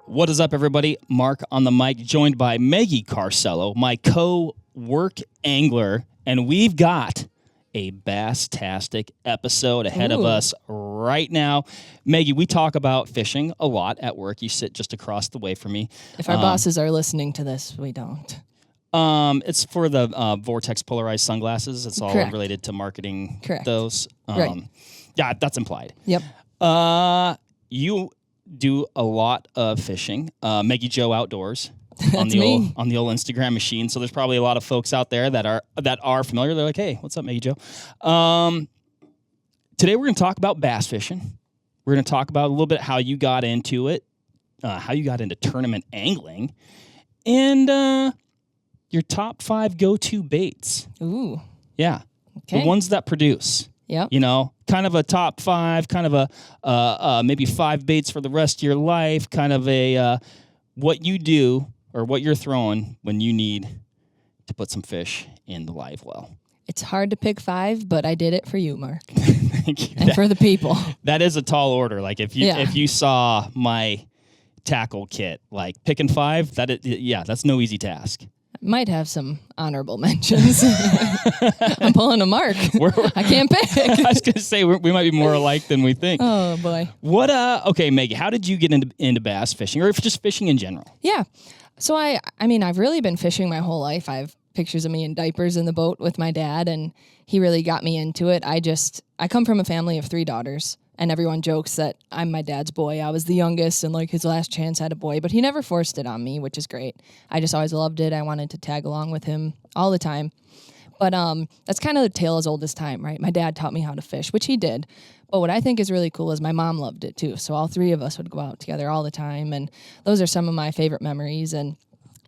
What is up, everybody? Mark on the mic, joined by Maggie Carsello, my co-work angler, and we've got a bass-tastic episode ahead of us right now. Maggie, we talk about fishing a lot at work. You sit just across the way from me. If our bosses are listening to this, we don't. It's for the Vortex polarized sunglasses. It's all related to marketing those. Right. Yeah, that's implied. Yep. You do a lot of fishing. Maggie Joe Outdoors on the old Instagram machine. So there's probably a lot of folks out there that are familiar. They're like, hey, what's up, Maggie Joe? Today we're going to talk about bass fishing. We're going to talk about a little bit how you got into it, how you got into tournament angling, and your top 5 go-to baits. Ooh. Yeah. Okay. The ones that produce. Yep. You know, kind of a top 5, kind of a maybe 5 baits for the rest of your life, kind of a what you do or what you're throwing when you need to put some fish in the live well. It's hard to pick 5, but I did it for you, Mark. Thank you. And for the people. That is a tall order. Like if you saw my tackle kit, like picking 5, that's no easy task. Might have some honorable mentions. I'm pulling a Mark. I can't pick. I was going to say, we might be more alike than we think. Oh, boy. Okay, Maggie, how did you get into bass fishing, or just fishing in general? Yeah. So, I've really been fishing my whole life. I have pictures of me in diapers in the boat with my dad, and he really got me into it. I come from a family of 3 daughters. And everyone jokes that I'm my dad's boy. I was the youngest, and like his last chance had a boy, but he never forced it on me, which is great. I just always loved it. I wanted to tag along with him all the time. But that's kind of the tale as old as time, right? My dad taught me how to fish, which he did. But what I think is really cool is my mom loved it too. So all 3 of us would go out together all the time, and those are some of my favorite memories. And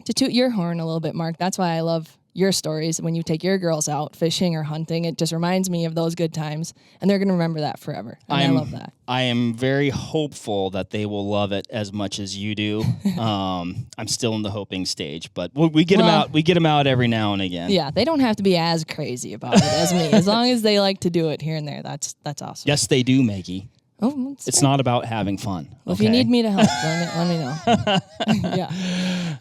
to toot your horn a little bit, Mark, that's why I love your stories. When you take your girls out fishing or hunting, it just reminds me of those good times, and they're going to remember that forever. And I love that. I am very hopeful that they will love it as much as you do. I'm still in the hoping stage, but we get them out. We get them out every now and again. Yeah, they don't have to be as crazy about it as me. As long as they like to do it here and there, that's awesome. Yes, they do, Maggie. Oh, it's not about having fun. Well, if you need me to help, let me know. Yeah.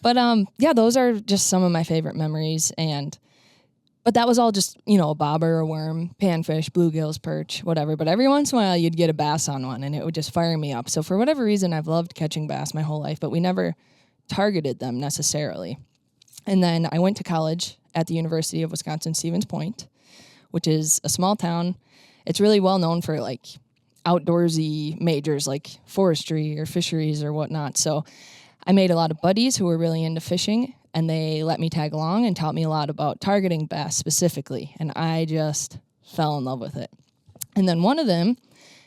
But those are just some of my favorite memories. But that was all just, a bobber, a worm, panfish, bluegills, perch, whatever. But every once in a while you'd get a bass on one, and it would just fire me up. So for whatever reason, I've loved catching bass my whole life, but we never targeted them necessarily. And then I went to college at the University of Wisconsin-Stevens Point, which is a small town. It's really well known for outdoorsy majors like forestry or fisheries or whatnot. So I made a lot of buddies who were really into fishing, and they let me tag along and taught me a lot about targeting bass specifically. And I just fell in love with it. And then one of them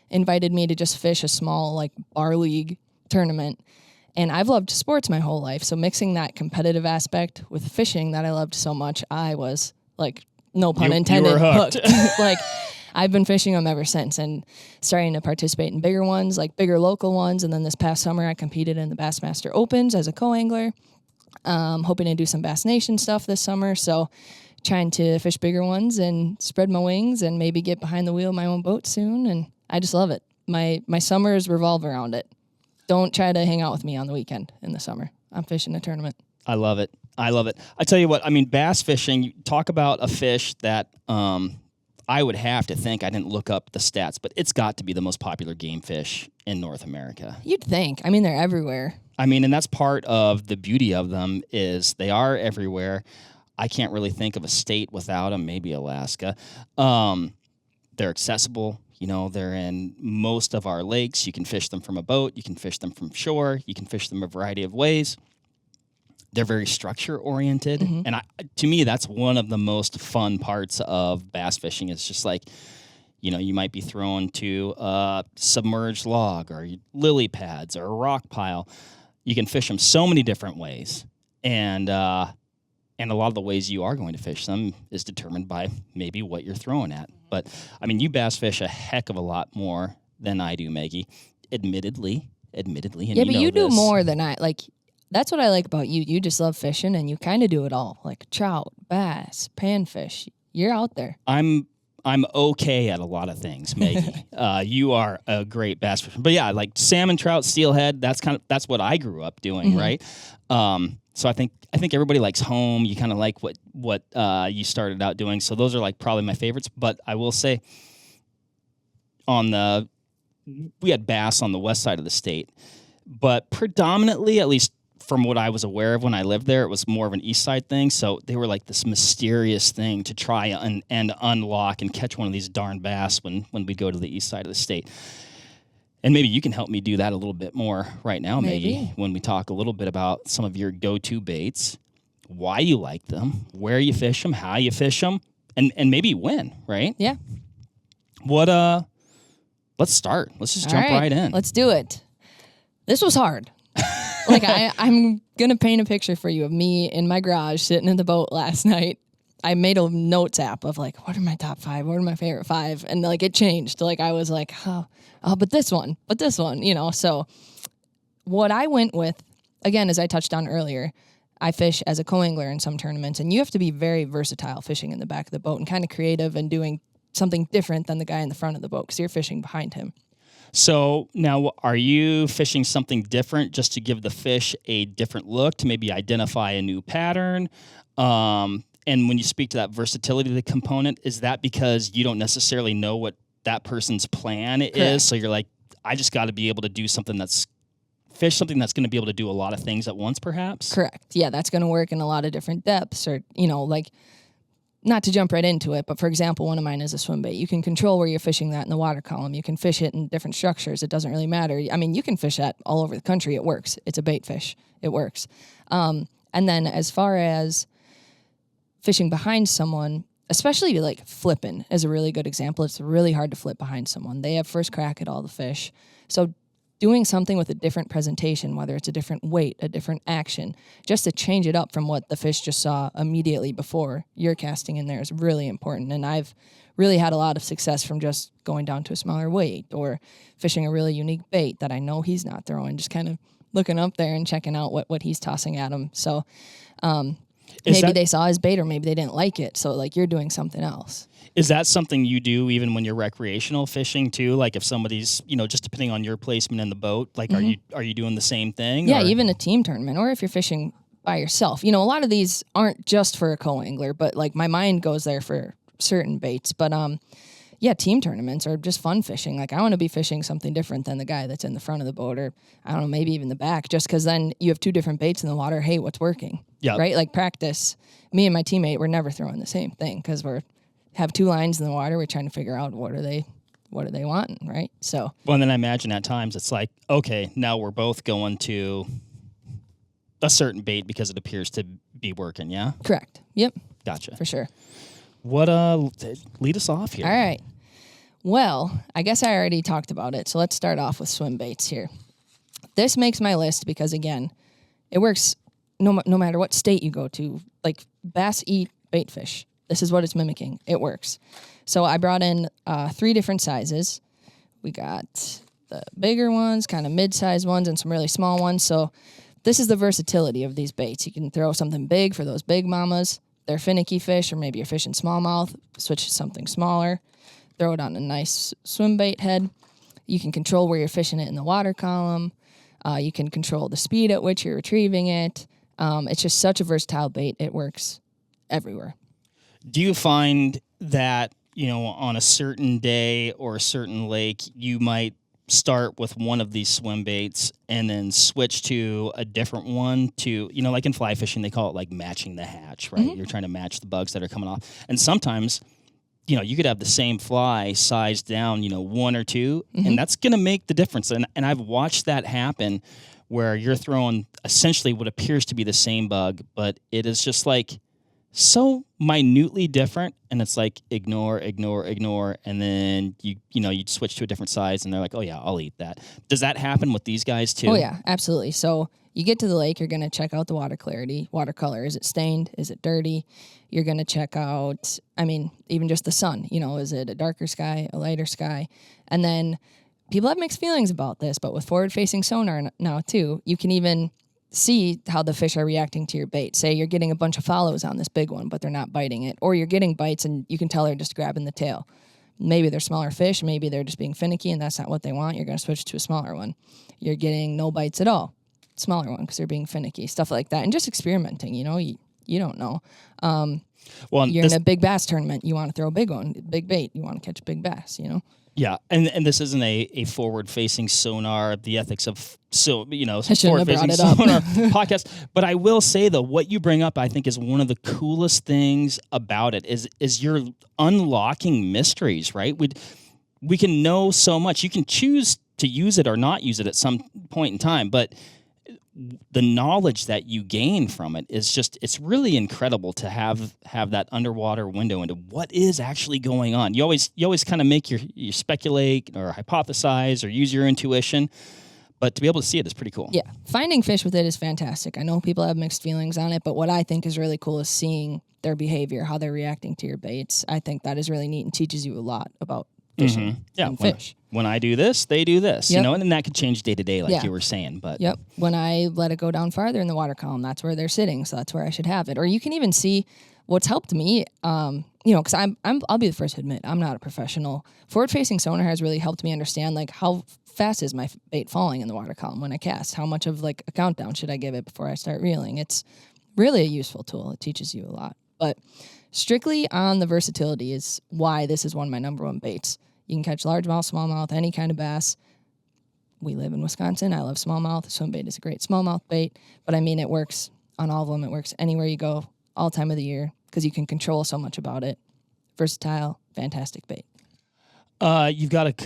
invited me to just fish a small bar league tournament. And I've loved sports my whole life. So mixing that competitive aspect with fishing that I loved so much, I was no pun intended, you were hooked. I've been fishing them ever since and starting to participate in bigger ones, bigger local ones. And then this past summer, I competed in the Bassmaster Opens as a co-angler. Hoping to do some Bass Nation stuff this summer. So trying to fish bigger ones and spread my wings and maybe get behind the wheel of my own boat soon. And I just love it. My summers revolve around it. Don't try to hang out with me on the weekend in the summer. I'm fishing a tournament. I love it. I tell you what, bass fishing, you talk about a fish that I would have to think, I didn't look up the stats, but it's got to be the most popular game fish in North America. You'd think. They're everywhere. And that's part of the beauty of them is they are everywhere. I can't really think of a state without them, maybe Alaska. They're accessible. They're in most of our lakes. You can fish them from a boat. You can fish them from shore. You can fish them a variety of ways. They're very structure-oriented. Mm-hmm. And to me, that's one of the most fun parts of bass fishing. It's just you might be thrown to a submerged log or lily pads or a rock pile. You can fish them so many different ways. And a lot of the ways you are going to fish them is determined by maybe what you're throwing at. But, you bass fish a heck of a lot more than I do, Maggie. Admittedly. And yeah, but you do more than I. That's what I like about you. You just love fishing, and you kind of do it all. Trout, bass, panfish. You're out there. I'm I'm okay at a lot of things, Maggie. You are a great bass fisherman. But yeah, like salmon, trout, steelhead, that's what I grew up doing, right? So I think everybody likes home. You kind of like what you started out doing. So those are like probably my favorites. But I will say we had bass on the west side of the state, but predominantly, at least from what I was aware of when I lived there, it was more of an east side thing. So they were like this mysterious thing to try and unlock and catch one of these darn bass when we'd go to the east side of the state. And maybe you can help me do that a little bit more right now, Maggie, when we talk a little bit about some of your go-to baits, why you like them, where you fish them, how you fish them, and maybe when, right? Yeah. Let's start. Let's just jump right in. Let's do it. This was hard. Like I'm going to paint a picture for you of me in my garage sitting in the boat last night. I made a notes app of like, what are my top 5? What are my favorite 5? And like it changed. Like I was like, oh, but this one, you know. So what I went with, again, as I touched on earlier, I fish as a co-angler in some tournaments, and you have to be very versatile fishing in the back of the boat and kind of creative and doing something different than the guy in the front of the boat because you're fishing behind him. So now, are you fishing something different just to give the fish a different look, to maybe identify a new pattern? And when you speak to that versatility of the component, is that because you don't necessarily know what that person's plan is? So you're like, I just got to be able to do something that's going to be able to do a lot of things at once, perhaps? Correct. Yeah, that's going to work in a lot of different depths, or, you know, like, not to jump right into it, but for example, one of mine is a swim bait. You can control where you're fishing that in the water column. You can fish it in different structures. It doesn't really matter. I mean, you can fish that all over the country. It works. It's a bait fish. It works. And then as far as fishing behind someone, especially like flipping is a really good example. It's really hard to flip behind someone. They have first crack at all the fish. So doing something with a different presentation, whether it's a different weight, a different action, just to change it up from what the fish just saw immediately before you're casting in there is really important. And I've really had a lot of success from just going down to a smaller weight or fishing a really unique bait that I know he's not throwing, just kind of looking up there and checking out what he's tossing at him. So maybe they saw his bait or maybe they didn't like it. So like you're doing something else. Is that something you do even when you're recreational fishing too? Like if somebody's, just depending on your placement in the boat, like are you doing the same thing? Yeah, even a team tournament, or if you're fishing by yourself. A lot of these aren't just for a co-angler, but like my mind goes there for certain baits. But yeah, team tournaments are just fun fishing. Like I want to be fishing something different than the guy that's in the front of the boat, or I don't know, maybe even the back, just because then you have two different baits in the water. Hey, what's working? Yeah. Right? Like practice. Me and my teammate, we're never throwing the same thing because have two lines in the water. We're trying to figure out what are they wanting, right? So. Well, and then I imagine at times it's like, okay, now we're both going to a certain bait because it appears to be working. Yeah. Correct. Yep. Gotcha. For sure. What lead us off here? All right. Well, I guess I already talked about it. So let's start off with swim baits here. This makes my list because again, it works no matter what state you go to. Like bass eat bait fish. This is what it's mimicking. It works. So I brought in 3 different sizes. We got the bigger ones, kind of mid-sized ones, and some really small ones. So this is the versatility of these baits. You can throw something big for those big mamas. They're finicky fish, or maybe you're fishing smallmouth. Switch to something smaller. Throw it on a nice swim bait head. You can control where you're fishing it in the water column. You can control the speed at which you're retrieving it. It's just such a versatile bait. It works everywhere. Do you find that, on a certain day or a certain lake, you might start with one of these swim baits and then switch to a different one to, like in fly fishing, they call it like matching the hatch, right? Mm-hmm. You're trying to match the bugs that are coming off. And sometimes, you could have the same fly sized down, 1 or 2, mm-hmm. and that's going to make the difference. And I've watched that happen where you're throwing essentially what appears to be the same bug, but it is just like so minutely different, and it's like ignore, and then you switch to a different size, and they're like, oh yeah, I'll eat that. Does that happen with these guys too? Oh yeah, absolutely. So you get to the lake, you're going to check out the water clarity, water color. Is it stained? Is it dirty? You're going to check out, even just the sun. Is it a darker sky, a lighter sky? And then people have mixed feelings about this, but with forward-facing sonar now too, you can even see how the fish are reacting to your bait. Say you're getting a bunch of follows on this big one, but they're not biting it. Or you're getting bites and you can tell they're just grabbing the tail. Maybe they're smaller fish. Maybe they're just being finicky and that's not what they want. You're going to switch to a smaller one. You're getting no bites at all. Smaller one because they're being finicky. Stuff like that. And just experimenting, you know. You don't know. Well, you're in a big bass tournament. You want to throw a big one, big bait. You want to catch a big bass, you know. Yeah, and this isn't a forward-facing sonar, the ethics of it forward-facing up. sonar podcast. But I will say though, what you bring up, I think, is one of the coolest things about it. Is you're unlocking mysteries, right? We can know so much. You can choose to use it or not use it at some point in time, but the knowledge that you gain from it is it's really incredible to have that underwater window into what is actually going on. You always kind of make you speculate or hypothesize or use your intuition, but to be able to see it is pretty cool. Yeah, finding fish with it is fantastic. I know people have mixed feelings on it, but what I think is really cool is seeing their behavior, how they're reacting to your baits. I think that is really neat and teaches you a lot about fishing and fish. When I do this, they do this, Yep. and that could change day to day, like you were saying. But yep, when I let it go down farther in the water column, that's where they're sitting, so that's where I should have it. Or you can even see what's helped me, because I'll be the first to admit I'm not a professional. Forward-facing sonar has really helped me understand like how fast is my bait falling in the water column when I cast. How much of like a countdown should I give it before I start reeling? It's really a useful tool. It teaches you a lot, but strictly on the versatility is why this is one of my number one baits. You can catch largemouth, smallmouth, any kind of bass. We live in Wisconsin. I love smallmouth. Swim bait is a great smallmouth bait. But I mean, it works on all of them. It works anywhere you go, all time of the year, because you can control so much about it. Versatile, fantastic bait. You've got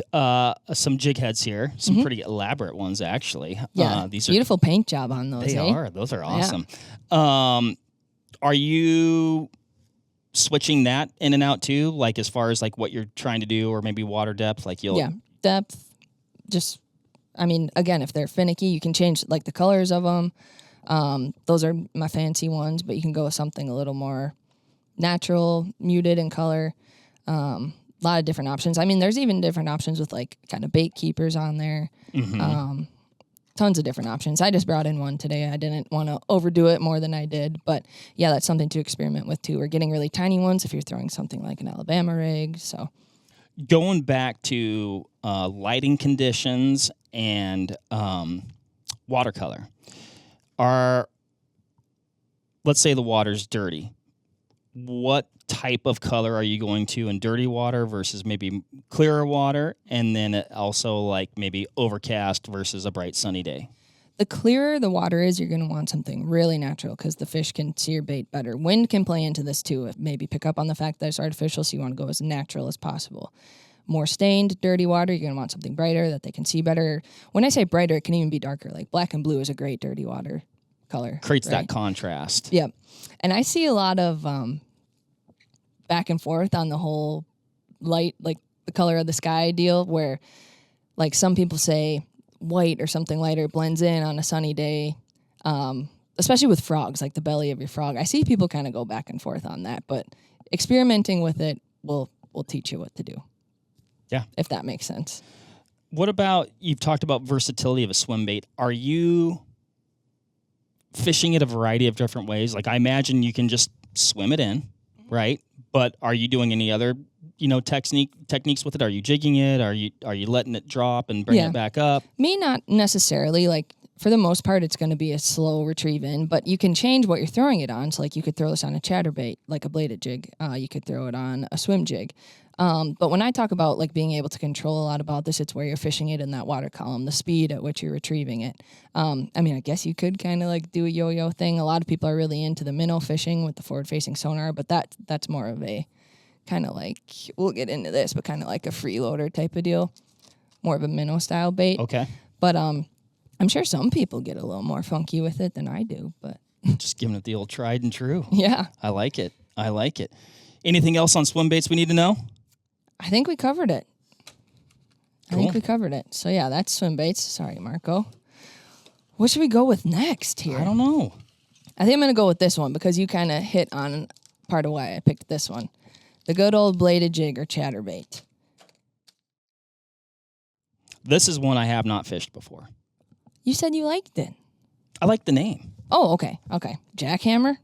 some jig heads here, some pretty elaborate ones, actually. Yeah, these are beautiful paint job on those. They are. Those are awesome. Yeah. Are you switching that in and out too, like as far as like what you're trying to do, or maybe water depth? Like depth. Just, I mean, again, if they're finicky, you can change like the colors of them. Those are my fancy ones, but you can go with something a little more natural, muted in color. A lot of different options. I mean, there's even different options with like kind of bait keepers on there. Tons of different options. I just brought in one today. I didn't want to overdo it more than I did, but yeah, that's something to experiment with too. We're getting really tiny ones if you're throwing something like an Alabama rig. So, going back to lighting conditions and watercolor, let's say the water's dirty. What type of color are you going to in dirty water versus maybe clearer water, and then also like maybe overcast versus a bright sunny day? The clearer the water is, you're going to want something really natural because the fish can see your bait better. Wind can play into this too. Maybe pick up on the fact that it's artificial, so you want to go as natural as possible. More stained, dirty water, you're going to want something brighter that they can see better. When I say brighter, it can even be darker. Like black and blue is a great dirty water color. Creates that contrast. Yep. And I see a lot of back and forth on the whole light, like the color of the sky deal, where like some people say white or something lighter blends in on a sunny day, especially with frogs, like the belly of your frog. I see people kind of go back and forth on that, but experimenting with it will teach you what to do. Yeah. If that makes sense. What about, you've talked about versatility of a swim bait. Are you fishing it a variety of different ways? Like I imagine you can just swim it in, right? But are you doing any other, techniques with it? Are you jigging it? Are you letting it drop and bring it back up? Me, not necessarily. Like for the most part, it's going to be a slow retrieve in, but you can change what you're throwing it on. So like you could throw this on a chatterbait, like a bladed jig. You could throw it on a swim jig. But when I talk about like being able to control a lot about this, it's where you're fishing it in that water column, the speed at which you're retrieving it. I mean, I guess you could kind of like do a yo-yo thing. A lot of people are really into the minnow fishing with the forward-facing sonar, but that's more of a kind of like, we'll get into this, but kind of like a freeloader type of deal, more of a minnow style bait. Okay. But I'm sure some people get a little more funky with it than I do. But just giving it the old tried and true. Yeah, I like it. Anything else on swim baits we need to know? I think we covered it. Cool. I think we covered it. So, yeah, that's swim baits. Sorry, Marco. What should we go with next here? I don't know. I think I'm going to go with this one because you kind of hit on part of why I picked this one. The good old bladed jig or chatterbait. This is one I have not fished before. You said you liked it. I like the name. Oh, okay. Jackhammer.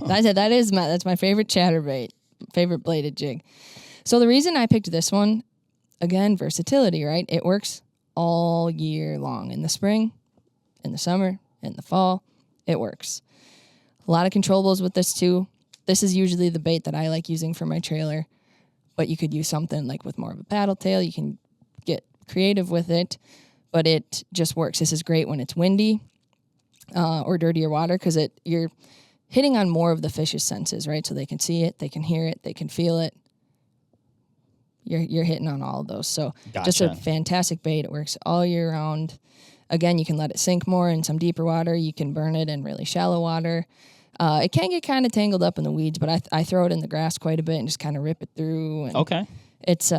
That's my favorite chatterbait, favorite bladed jig. So the reason I picked this one, again, versatility, right? It works all year long. In the spring, in the summer, in the fall, it works. A lot of controllables with this too. This is usually the bait that I like using for my trailer, but you could use something like with more of a paddle tail. You can get creative with it, but it just works. This is great when it's windy or dirtier water because you're hitting on more of the fish's senses, right? So they can see it, they can hear it, they can feel it. You're hitting on all of those. So Just a fantastic bait. It works all year round. Again, you can let it sink more in some deeper water. You can burn it in really shallow water. It can get kind of tangled up in the weeds, but I throw it in the grass quite a bit and just kind of rip it through. And Okay. It's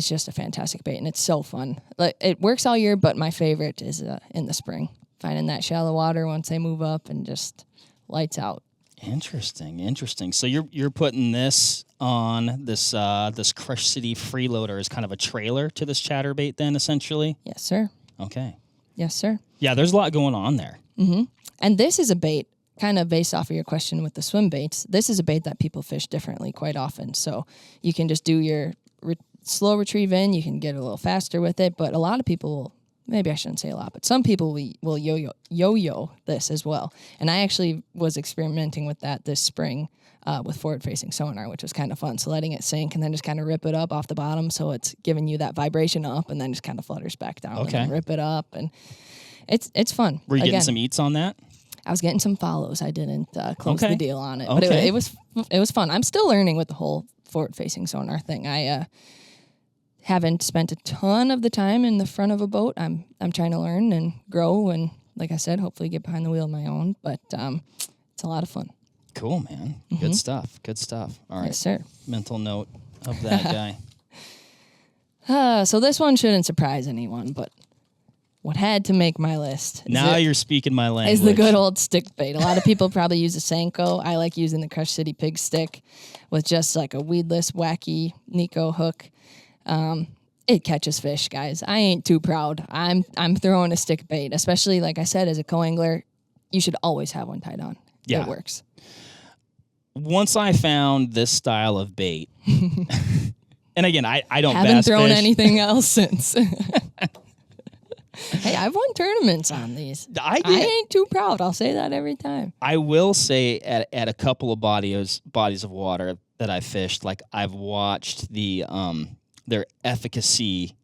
just a fantastic bait, and it's so fun. Like, it works all year, but my favorite is in the spring. Finding that shallow water once they move up and just lights out. Interesting. So you're putting this on this Crush City freeloader as kind of a trailer to this chatterbait then, essentially? Yes, sir. Okay. Yes, sir. Yeah, there's a lot going on there. Mm-hmm. And this is a bait, kind of based off of your question with the swim baits. This is a bait that people fish differently quite often. So you can just do your slow retrieve in. You can get a little faster with it. But a lot of people, maybe I shouldn't say a lot, but some people will yo-yo this as well. And I actually was experimenting with that this spring with forward-facing sonar, which was kind of fun. So letting it sink and then just kind of rip it up off the bottom, so it's giving you that vibration up and then just kind of flutters back down. Okay. And then rip it up, and it's fun. Were you getting some eats on that? I was getting some follows. I didn't close the deal on it, but Okay. it was fun. I'm still learning with the whole forward-facing sonar thing. I haven't spent a ton of the time in the front of a boat. I'm trying to learn and grow, and like I said, hopefully get behind the wheel of my own. But it's a lot of fun. Cool, man. Mm-hmm. Good stuff. All right. Yes, sir. Mental note of that guy. So this one shouldn't surprise anyone, but what had to make my list Now you're speaking my language. is the good old stick bait. A lot of people probably use a Senko. I like using the Crush City pig stick with just like a weedless, wacky Nico hook. It catches fish, guys. I ain't too proud. I'm throwing a stick bait, especially like I said, as a co-angler, you should always have one tied on. Yeah. It works. Once I found this style of bait, and again, I don't Haven't bass thrown fish. anything else since. Hey, I've won tournaments on these. I ain't too proud. I'll say that every time. I will say at a couple of bodies of water that I fished, like I've watched their efficacy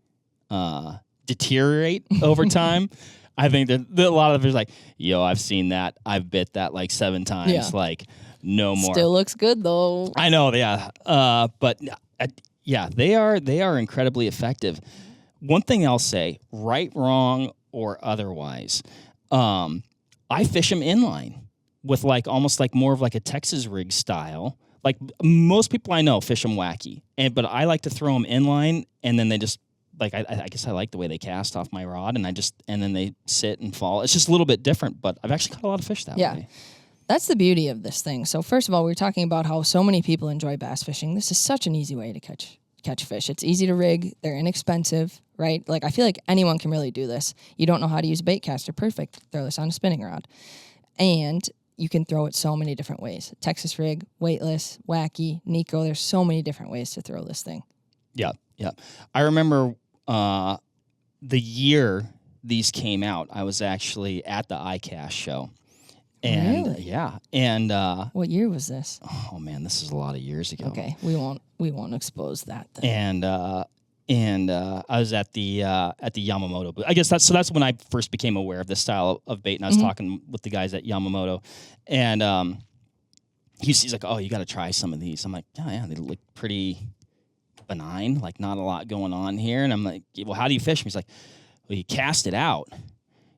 deteriorate over time. I think that a lot of the fish like, yo, I've seen that. I've bit that like 7 times. Yeah. Like, no more. Still looks good though. I know, yeah. But yeah, they are incredibly effective. One thing I'll say, right, wrong, or otherwise, I fish them inline with like almost like more of like a Texas rig style. Like most people I know fish them wacky, but I like to throw them inline, and then they just like I guess I like the way they cast off my rod, and then they sit and fall. It's just a little bit different, but I've actually caught a lot of fish that way. That's the beauty of this thing. So first of all, we were talking about how so many people enjoy bass fishing. This is such an easy way to catch fish. It's easy to rig. They're inexpensive, right? Like I feel like anyone can really do this. You don't know how to use a bait caster? Perfect. Throw this on a spinning rod. And you can throw it so many different ways. Texas rig, weightless, wacky, Nico. There's so many different ways to throw this thing. Yeah. I remember the year these came out, I was actually at the iCast show. And really? Yeah. And what year was this? Oh man, this is a lot of years ago. Okay. We won't expose that then. And I was at the Yamamoto booth. I guess that's when I first became aware of this style of bait, and I was talking with the guys at Yamamoto, and he's like, "Oh, you got to try some of these." I'm like, "Oh yeah, they look pretty benign, like not a lot going on here." And I'm like, "Well, how do you fish them?" He's like, "Well, you cast it out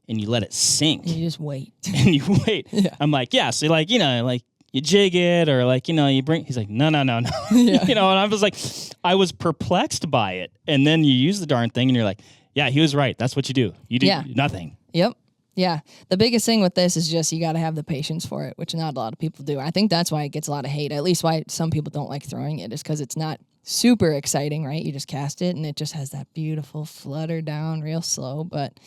and you let it sink, and you just wait." and you wait. Yeah. I'm like, "Yeah, so like you jig it, or like, you bring," he's like, no. Yeah. And I was like, I was perplexed by it. And then you use the darn thing and you're like, yeah, he was right. That's what you do. You do nothing. Yep. Yeah. The biggest thing with this is just you got to have the patience for it, which not a lot of people do. I think that's why it gets a lot of hate, at least why some people don't like throwing it, is because it's not super exciting, right? You just cast it and it just has that beautiful flutter down real slow. But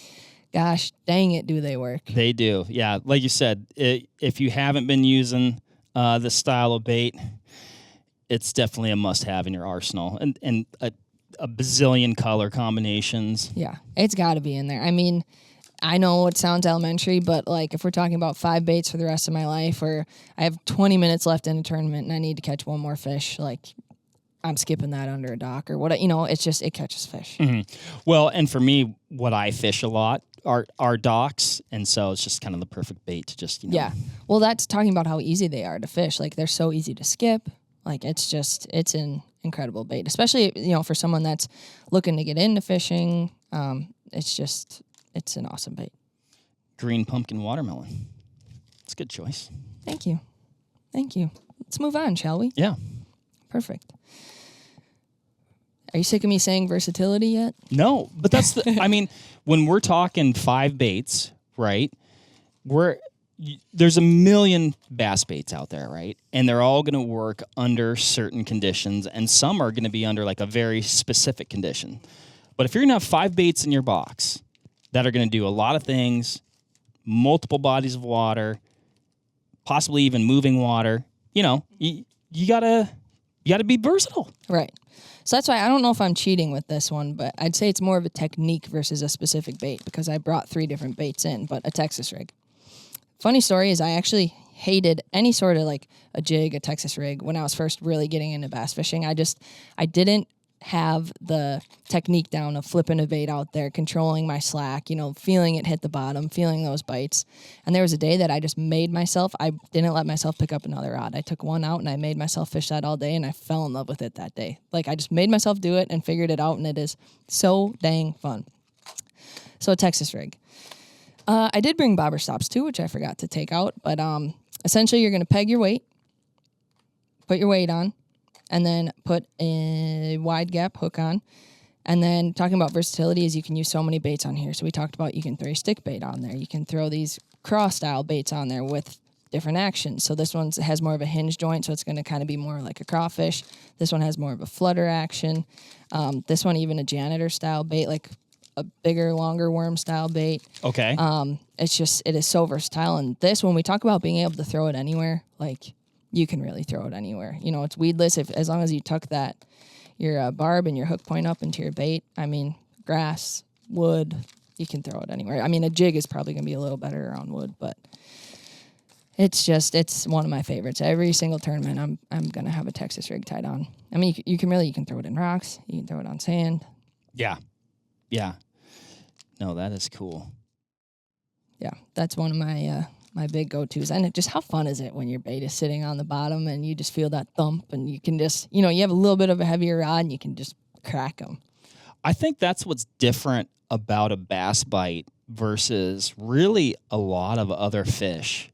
gosh, dang it, do they work? They do. Yeah. Like you said, if you haven't been using this style of bait, it's definitely a must-have in your arsenal, and a bazillion color combinations. Yeah, it's got to be in there. I mean, I know it sounds elementary, but like if we're talking about 5 baits for the rest of my life, or I have 20 minutes left in a tournament and I need to catch one more fish, like I'm skipping that under a dock or what. It's just, it catches fish. Mm-hmm. Well, and for me, what I fish a lot are docks, and so it's just kind of the perfect bait to just Yeah. Well, that's talking about how easy they are to fish. Like they're so easy to skip. Like it's an incredible bait, especially for someone that's looking to get into fishing. It's an awesome bait. Green pumpkin watermelon. It's a good choice. Thank you. Let's move on, shall we? Yeah. Perfect. Are you sick of me saying versatility yet? No, but that's I mean, when we're talking 5 baits, right? There's a million bass baits out there, right? And they're all going to work under certain conditions, and some are going to be under like a very specific condition. But if you're going to have 5 baits in your box that are going to do a lot of things, multiple bodies of water, possibly even moving water, you gotta be versatile. Right. So that's why I don't know if I'm cheating with this one, but I'd say it's more of a technique versus a specific bait, because I brought 3 different baits in, but a Texas rig. Funny story is I actually hated any sort of like a jig, a Texas rig when I was first really getting into bass fishing. I didn't have the technique down of flipping a bait out there, controlling my slack, feeling it hit the bottom, feeling those bites. And there was a day that I just I didn't let myself pick up another rod. I took one out and I made myself fish that all day, and I fell in love with it that day. Like I just made myself do it and figured it out, and it is so dang fun. So a Texas rig. I did bring bobber stops too, which I forgot to take out, but essentially you're going to peg your weight, put your weight on, and then put a wide gap hook on. And then talking about versatility is you can use so many baits on here. So we talked about you can throw your stick bait on there. You can throw these cross style baits on there with different actions. So this one has more of a hinge joint, so it's going to kind of be more like a crawfish. This one has more of a flutter action. This one even a janitor style bait, like a bigger, longer worm style bait. Okay. It is so versatile. And this, when we talk about being able to throw it anywhere, like you can really throw it anywhere. It's weedless as long as you tuck your barb and your hook point up into your bait. I mean, grass, wood, you can throw it anywhere. I mean, a jig is probably going to be a little better around wood, but it's one of my favorites. Every single tournament, I'm going to have a Texas rig tied on. I mean, you can throw it in rocks. You can throw it on sand. Yeah. Yeah. No, that is cool. Yeah, that's one of my big go-tos. And just how fun is it when your bait is sitting on the bottom and you just feel that thump, and you can just, you have a little bit of a heavier rod and you can just crack them. I think that's what's different about a bass bite versus really a lot of other fish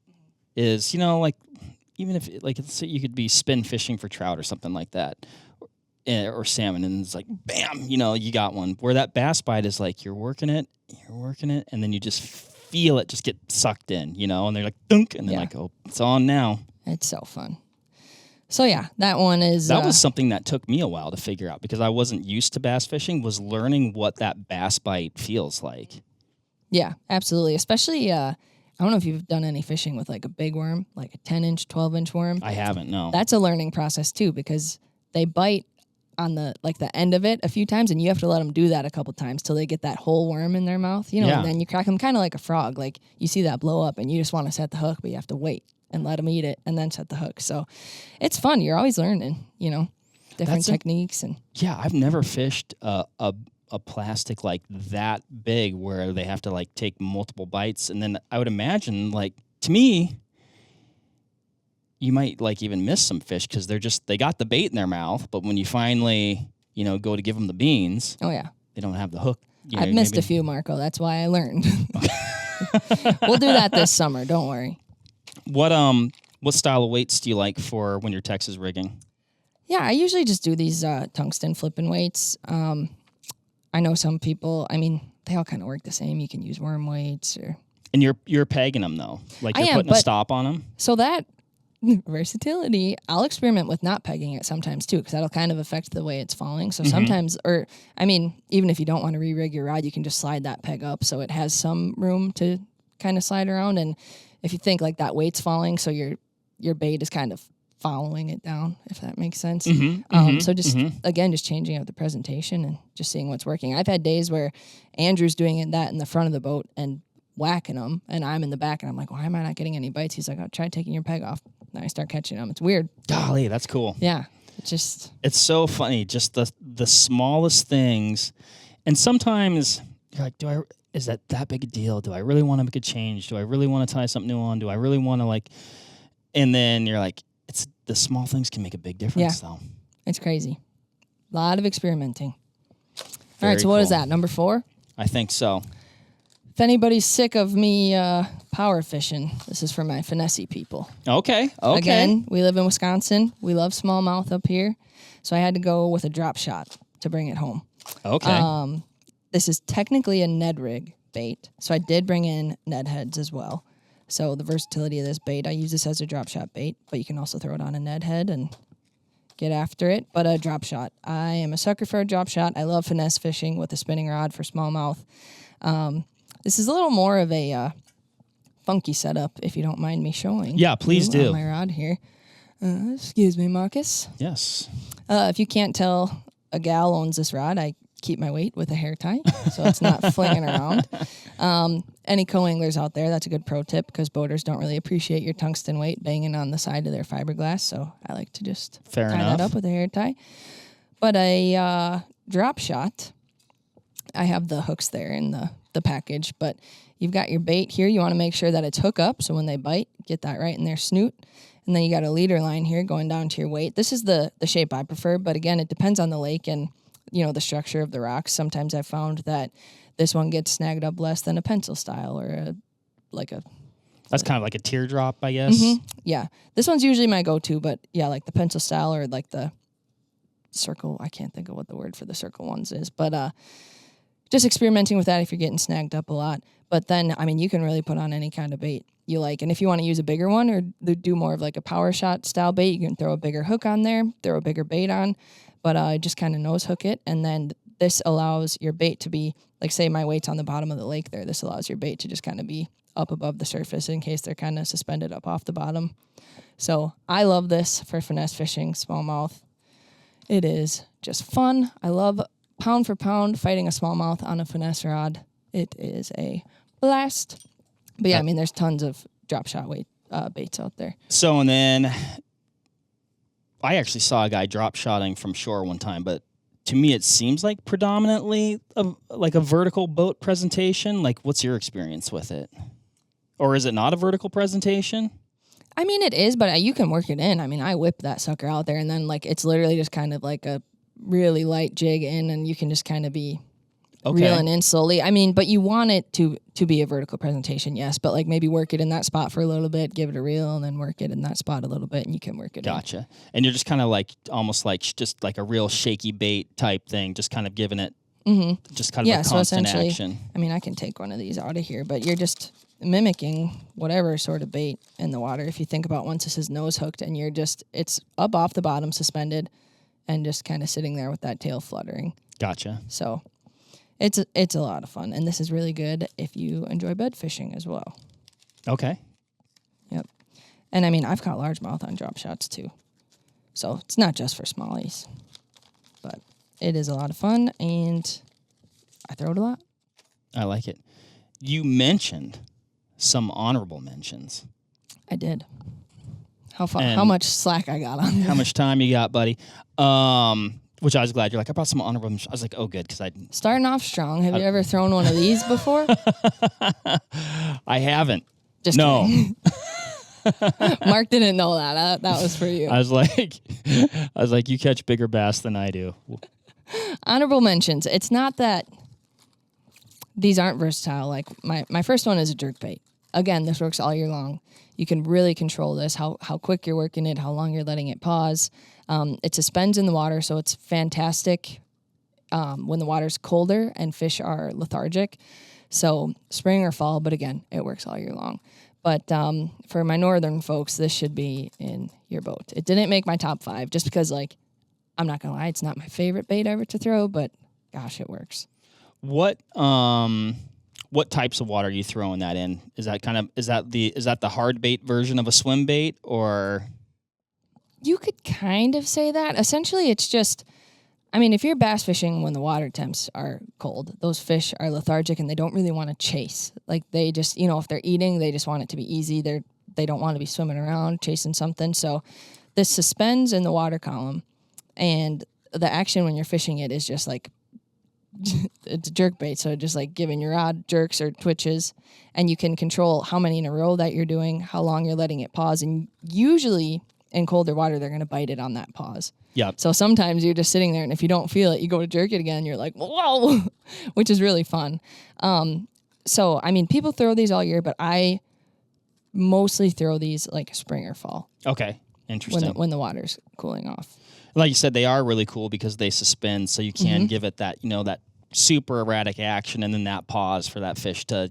is, like even if let's say you could be spin fishing for trout or something like that, or salmon, and it's like, bam, you got one. Where that bass bite is like, you're working it, and then you just feel it just get sucked in, and they're like, dunk, and then oh, it's on now. It's so fun. So yeah, that one is... That was something that took me a while to figure out, because I wasn't used to bass fishing, was learning what that bass bite feels like. Yeah, absolutely. Especially, I don't know if you've done any fishing with like a big worm, like a 10-inch, 12-inch worm. I haven't, no. That's a learning process too, because they bite on the end of it a few times, and you have to let them do that a couple times till they get that whole worm in their mouth, and then you crack them kind of like a frog. Like you see that blow up and you just want to set the hook, but you have to wait and let them eat it and then set the hook. So it's fun. You're always learning, different techniques. And yeah, I've never fished a plastic like that big where they have to like take multiple bites. And then I would imagine, like, to me, you might like even miss some fish because they got the bait in their mouth, but when you finally, go to give them the beans, oh yeah, they don't have the hook. I've missed a few, Marco. That's why I learned. We'll do that this summer. Don't worry. What style of weights do you like for when you're Texas rigging? Yeah, I usually just do these tungsten flipping weights. I know some people, they all kind of work the same. You can use worm weights or... And you're pegging them though, like you're putting a stop on them. So that Versatility. I'll experiment with not pegging it sometimes too, because that'll kind of affect the way it's falling. So sometimes, even if you don't want to re-rig your rod, you can just slide that peg up so it has some room to kind of slide around. And if you think like that weight's falling, so your bait is kind of following it down, if that makes sense. So just again, just changing up the presentation and just seeing what's working. I've had days where Andrew's doing that in the front of the boat and whacking them, and I'm in the back, and I'm like, why am I not getting any bites? He's like, oh, try taking your peg off. Then I start catching them. It's weird. Golly, that's cool. Yeah. It's so funny, just the smallest things. And sometimes you're like, is that big a deal? Do I really want to make a change? Do I really want to tie something new on? Do I really want to and then you're like, it's the small things can make a big difference though. It's crazy. A lot of experimenting. Very all right, so what is cool. that, number 4? I think so. If anybody's sick of me power fishing, this is for my finesse people. Okay. Again, we live in Wisconsin. We love smallmouth up here. So I had to go with a drop shot to bring it home. Okay. This is technically a Ned rig bait. So I did bring in Ned heads as well. So the versatility of this bait, I use this as a drop shot bait, but you can also throw it on a Ned head and get after it. But a drop shot. I am a sucker for a drop shot. I love finesse fishing with a spinning rod for smallmouth. This is a little more of a funky setup, if you don't mind me showing. Yeah, please do. On my rod here. Excuse me, Marcus. Yes. If you can't tell, a gal owns this rod. I keep my weight with a hair tie, so it's not flinging around. Any co-anglers out there, that's a good pro tip, because boaters don't really appreciate your tungsten weight banging on the side of their fiberglass, so I like to just tie that up with a hair tie. But a drop shot, I have the hooks there in the package, but you've got your bait here. You want to make sure that it's hook up, so when they bite, get that right in their snoot. And then you got a leader line here going down to your weight. This is the shape I prefer, but again, it depends on the lake and the structure of the rocks. Sometimes I've found that this one gets snagged up less than a pencil style or that's kind of like a teardrop, I guess. Yeah, this one's usually my go-to, but yeah, like the pencil style or like the circle. I can't think of what the word for the circle ones is, but just experimenting with that if you're getting snagged up a lot. But then, you can really put on any kind of bait you like. And if you want to use a bigger one or do more of like a power shot style bait, you can throw a bigger hook on there, throw a bigger bait on, but just kind of nose hook it. And then this allows your bait to be, like say my weight's on the bottom of the lake there, this allows your bait to just kind of be up above the surface in case they're kind of suspended up off the bottom. So I love this for finesse fishing, smallmouth. It is just fun. I love pound for pound fighting a smallmouth on a finesse rod. It is a blast. But yeah, there's tons of drop shot baits out there. So, and then I actually saw a guy drop shotting from shore one time, but to me it seems like predominantly like a vertical boat presentation. Like, what's your experience with it? Or is it not a vertical presentation? It is, but you can work it in. I whip that sucker out there, and then it's literally just kind of like a really light jig in, and you can just kind of be reeling in slowly. But you want it to be a vertical presentation, yes, but maybe work it in that spot for a little bit, give it a reel, and then work it in that spot a little bit, and you can work it Gotcha. And you're just kind of almost just like a real shaky bait type thing, just kind of giving it just kind of a constant action. I can take one of these out of here, but you're just mimicking whatever sort of bait in the water. If you think about once this is nose hooked and it's up off the bottom, suspended, and just kind of sitting there with that tail fluttering. Gotcha. So it's a lot of fun, and this is really good if you enjoy bed fishing as well. Okay. Yep. And I've caught largemouth on drop shots too, so it's not just for smallies, but it is a lot of fun, and I throw it a lot. I like it. You mentioned some honorable mentions. I did. How much slack I got on there. How much time you got, buddy? Which I was glad. You're like, I brought some honorable mentions. I was like, oh, good, because Starting off strong. Have you ever thrown one of these before? I haven't. Just no. Kidding. Mark didn't know that. That was for you. I was like, you catch bigger bass than I do. Honorable mentions. It's not that these aren't versatile. Like my first one is a jerkbait. Again, this works all year long. You can really control this, how quick you're working it, how long you're letting it pause. It suspends in the water, so it's fantastic when the water's colder and fish are lethargic. So spring or fall, but again, it works all year long. But for my northern folks, this should be in your boat. It didn't make my top 5 just because, like, I'm not going to lie, it's not my favorite bait ever to throw, but gosh, it works. What types of water are you throwing that in? Is that the hard bait version of a swim bait, or? You could kind of say that. Essentially, it's just, I mean, if you're bass fishing when the water temps are cold, those fish are lethargic and they don't really want to chase. Like, they just, if they're eating, they just want it to be easy. They don't want to be swimming around chasing something. So this suspends in the water column, and the action when you're fishing it is just like, it's a jerk bait. So just like giving your rod jerks or twitches, and you can control how many in a row that you're doing, how long you're letting it pause. And usually in colder water, they're going to bite it on that pause. Yeah. So sometimes you're just sitting there, and if you don't feel it, you go to jerk it again. You're like, whoa, which is really fun. So, I mean, people throw these all year, but I mostly throw these like spring or fall. Okay. Interesting. When the water's cooling off. Like you said, they are really cool because they suspend, so you can give it that, that super erratic action, and then that pause for that fish to,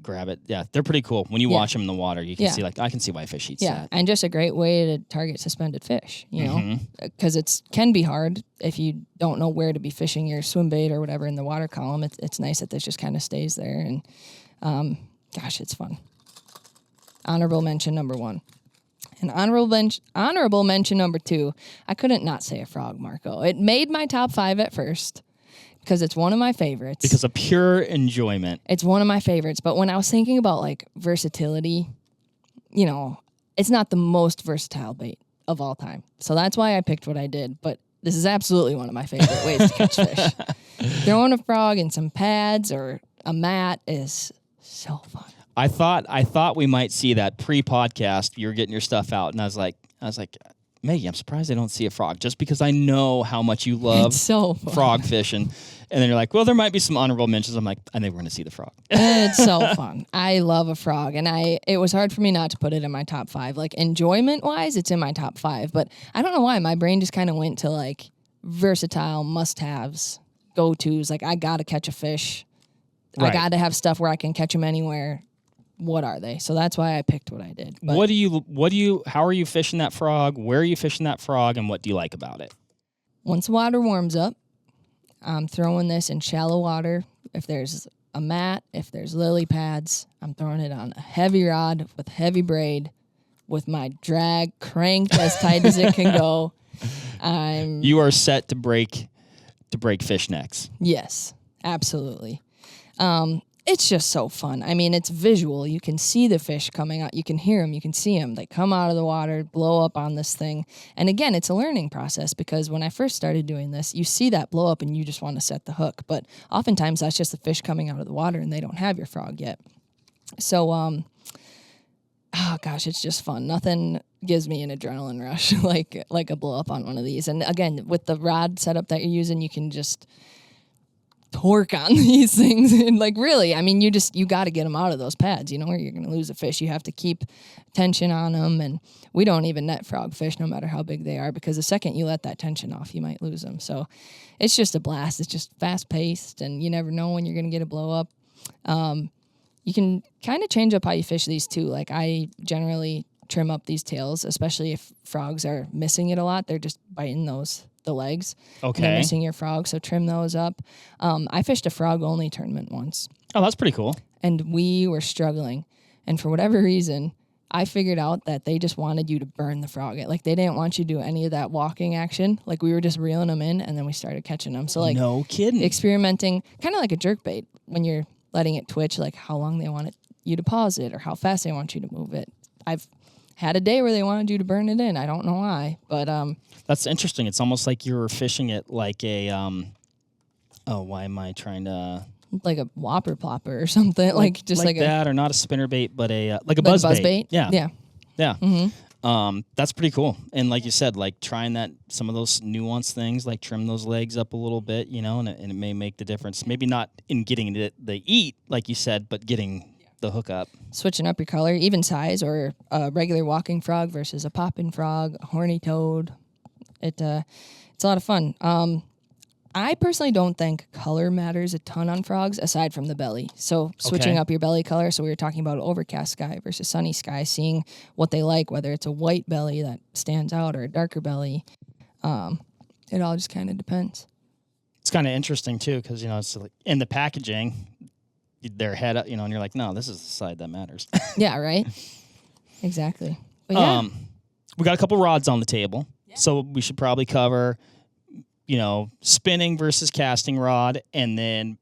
grab it. Yeah, they're pretty cool. When you watch them in the water, you can see, like, I can see why a fish eats that. And just a great way to target suspended fish, because it can be hard if you don't know where to be fishing your swim bait or whatever in the water column. It's nice that this just kind of stays there, and gosh, it's fun. Honorable mention number 1. And honorable mention number 2, I couldn't not say a frog, Marco. It made my top 5 at first because it's one of my favorites. Because of pure enjoyment. It's one of my favorites. But when I was thinking about, like, versatility, it's not the most versatile bait of all time. So that's why I picked what I did. But this is absolutely one of my favorite ways to catch fish. Throwing a frog in some pads or a mat is so fun. I thought we might see that pre-podcast. You were getting your stuff out, and I was like, Maggie, I'm surprised I don't see a frog, just because I know how much you love frog fishing. And then you're like, well, there might be some honorable mentions. I'm like, I think we're going to see the frog. It's so fun. I love a frog, and it was hard for me not to put it in my top 5. Like, enjoyment-wise, it's in my top 5, but I don't know why. My brain just kind of went to, like, versatile must-haves, go-tos. Like, I got to catch a fish. Right. I got to have stuff where I can catch them anywhere. What are they? So that's why I picked what I did. But how are you fishing that frog? Where are you fishing that frog? And what do you like about it? Once the water warms up, I'm throwing this in shallow water. If there's a mat, if there's lily pads, I'm throwing it on a heavy rod with heavy braid with my drag cranked as tight as it can go. You are set to break fish necks. Yes, absolutely. It's just so fun. I mean, it's visual. You can see the fish coming out. You can hear them. You can see them. They come out of the water, blow up on this thing. And again, it's a learning process, because when I first started doing this, you see that blow up and you just want to set the hook. But oftentimes that's just the fish coming out of the water and they don't have your frog yet. So, oh gosh, it's just fun. Nothing gives me an adrenaline rush like a blow up on one of these. And again, with the rod setup that you're using, you can just torque on these things. And like, really, I mean, you got to get them out of those pads, or you're going to lose a fish. You have to keep tension on them. And we don't even net frog fish, no matter how big they are, because the second you let that tension off, you might lose them. So it's just a blast. It's just fast paced, and you never know when you're going to get a blow up. You can kind of change up how you fish these too. Like, I generally trim up these tails, especially if frogs are missing it a lot. They're just biting the legs. Okay. And they're missing your frog, so trim those up. I fished a frog-only tournament once. Oh, that's pretty cool. And we were struggling. And for whatever reason, I figured out that they just wanted you to burn the frog. Like, they didn't want you to do any of that walking action. Like, we were just reeling them in, and then we started catching them. So, like, no kidding. Experimenting, kind of like a jerk bait, when you're letting it twitch, like how long they want you to pause it or how fast they want you to move it. I've had a day where they wanted you to burn it in. I don't know why, but that's interesting. It's almost like you're fishing it like a why am I trying to like a whopper plopper or something, like that, or not a spinner bait, but a buzz bait. Yeah. Mm-hmm. That's pretty cool. And like you said, like trying some of those nuanced things, like trim those legs up a little bit, and it may make the difference. Maybe not in getting the eat, like you said, but getting the hook up. Switching up your color, even size, or a regular walking frog versus a popping frog, a horny toad. It's a lot of fun. I personally don't think color matters a ton on frogs aside from the belly. So switching up your belly color. So we were talking about overcast sky versus sunny sky, seeing what they like, whether it's a white belly that stands out or a darker belly. It all just kind of depends. It's kind of interesting too, because it's like in the packaging, their head up, and you're like, no, this is the side that matters. Yeah, right. Exactly. But yeah. We got a couple rods on the table, so we should probably cover, spinning versus casting rod, and then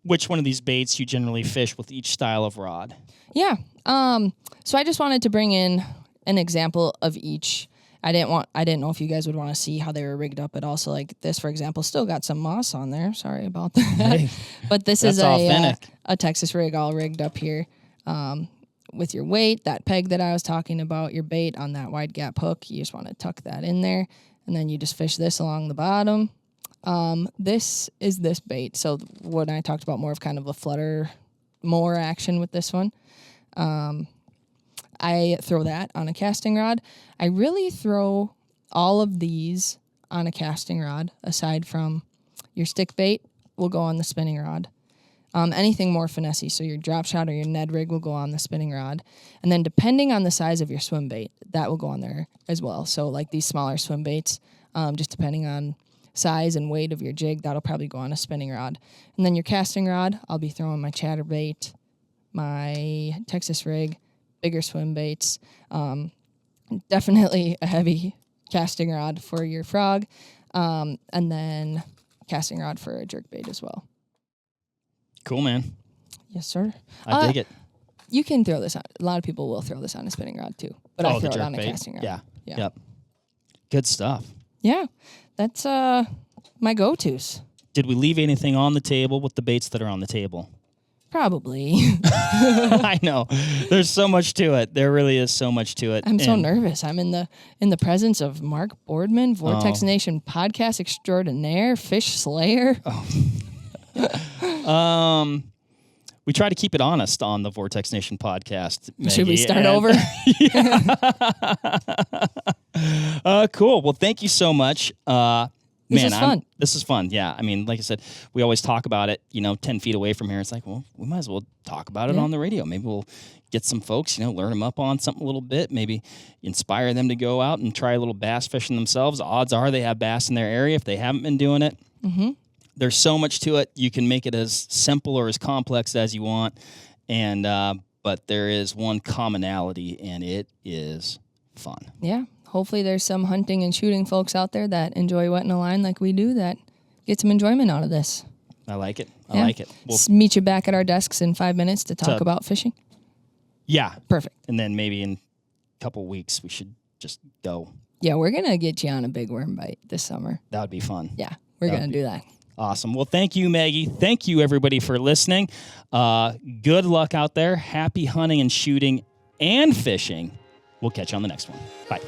which one of these baits you generally fish with each style of rod. Yeah. So I just wanted to bring in an example of each. I didn't know if you guys would want to see how they were rigged up at all. So like this, for example, still got some moss on there. Sorry about that. Hey, but this is a Texas rig all rigged up here. With your weight, that peg that I was talking about, your bait on that wide gap hook, you just want to tuck that in there. And then you just fish this along the bottom. This is this bait. So when I talked about more of kind of a flutter, more action with this one, I throw that on a casting rod. I really throw all of these on a casting rod, aside from your stick bait will go on the spinning rod. Anything more finessey, so your drop shot or your Ned rig will go on the spinning rod. And then depending on the size of your swim bait, that will go on there as well. So like these smaller swim baits, just depending on size and weight of your jig, that'll probably go on a spinning rod. And then your casting rod, I'll be throwing my chatterbait, my Texas rig, bigger swim baits. Definitely a heavy casting rod for your frog, and then casting rod for a jerk bait as well. Cool, man. Yes, sir. I dig it. You can throw this on. A lot of people will throw this on a spinning rod too, but I throw it on a casting rod. Yeah. Yep. Good stuff. Yeah, that's my go-tos. Did we leave anything on the table with the baits that are on the table? Probably. I know. There's so much to it. There really is so much to it. I'm so nervous. I'm in the presence of Mark Boardman, Vortex Nation podcast extraordinaire, fish slayer. We try to keep it honest on the Vortex Nation podcast, Maggie. Should we start over? Cool. Well, thank you so much. This is fun. This is fun. Yeah. I mean, like I said, we always talk about it, 10 feet away from here. It's like, well, we might as well talk about it on the radio. Maybe we'll get some folks, learn them up on something a little bit, maybe inspire them to go out and try a little bass fishing themselves. Odds are they have bass in their area if they haven't been doing it. Mm-hmm. There's so much to it. You can make it as simple or as complex as you want. And, but there is one commonality, and it is fun. Yeah. Hopefully there's some hunting and shooting folks out there that enjoy wetting a line like we do that get some enjoyment out of this. I like it. I like it. We'll meet you back at our desks in 5 minutes to talk about fishing. Yeah. Perfect. And then maybe in a couple weeks we should just go. Yeah, we're going to get you on a big worm bite this summer. That would be fun. Yeah, we're going to do that. Awesome. Well, thank you, Maggie. Thank you, everybody, for listening. Good luck out there. Happy hunting and shooting and fishing. We'll catch you on the next one. Bye.